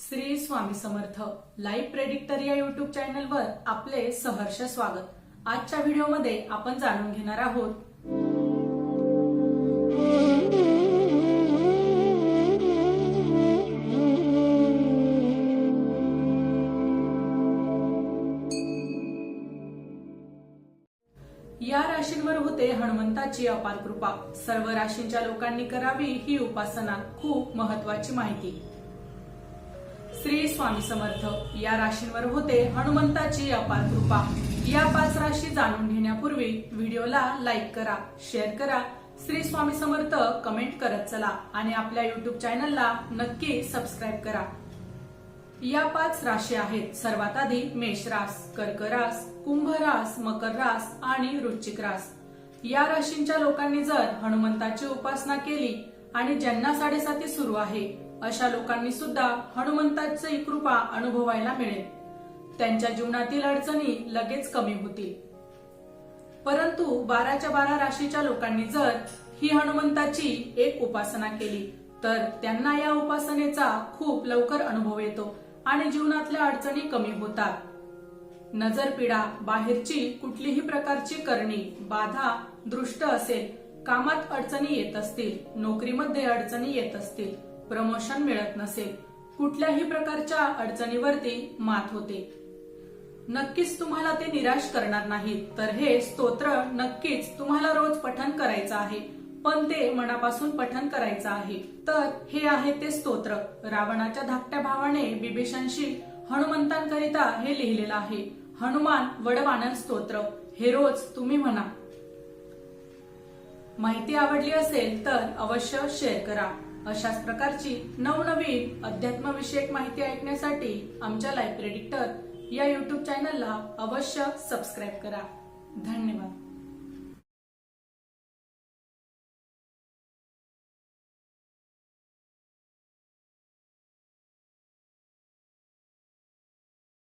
Shri Swami Samarth live predictor या YouTube चॅनलवर आपले सहर्ष स्वागत। आजच्या व्हिडिओमध्ये आपण जाणून घेणार आहोत या राशींवर होते हनुमंताची अपार कृपा। सर्व राशींच्या लोकांनी करावी ही उपासना। खूप महत्वाची माहिती। श्री स्वामी समर्थ या राशींवर होते हनुमंताची अपार कृपा। या 5 राशी जाणून घेण्यापूर्वी व्हिडिओला लाईक करा, शेअर करा, श्री स्वामी समर्थ कमेंट करत चला आणि आपल्या युट्यूब चॅनलला नक्की सबस्क्राईब करा। या 5 राशी आहेत। सर्वात आधी मेष रास, कर्क रास, कुंभ रास, मकर रास आणि वृश्चिक रास। या राशींच्या लोकांनी जर हनुमंताची उपासना केली आणि ज्यांना 7.5 सुरू आहे अशा लोकांनी सुद्धा हनुमंताची कृपा अनुभवायला मिळेल। त्यांच्या जीवनातील अडचणी लगेच कमी होतील। परंतु 12च्या 12 राशीच्या लोकांनी जर ही हनुमंताची एक उपासना केली तर त्यांना या उपासनेचा खूप लवकर अनुभव येतो आणि जीवनातल्या अडचणी कमी होतात। नजरपीडा, बाहेरची कुठलीही प्रकारची करणी, बाधा, दृष्ट असेल, कामात अडचणी येत असतील, नोकरीमध्ये अडचणी येत असतील, प्रमोशन मिळत नसेल, कुठल्याही प्रकारच्या अडचणीवरती मात होते। नक्कीच तुम्हाला ते निराश करणार नाही। तर हे स्तोत्र नक्कीच तुम्हाला रोज पठण करायचं आहे, पण ते मनापासून पठण करायचं आहे। तर हे आहे ते स्तोत्र। रावणाच्या धाकट्या भावाने बिभीषणशी हनुमंतांकरिता हे लिहिलेलं आहे। हनुमान वडवानर स्तोत्र हे रोज तुम्ही म्हणा। माहिती आवडली असेल तर अवश्य शेअर करा। अशाच प्रकारची नवनवीन अध्यात्मविषयक माहिती ऐकण्यासाठी आमच्या लाईव्ह प्रेडिक्टर या युट्यूब चॅनलला अवश्य सबस्क्राईब करा। धन्यवाद।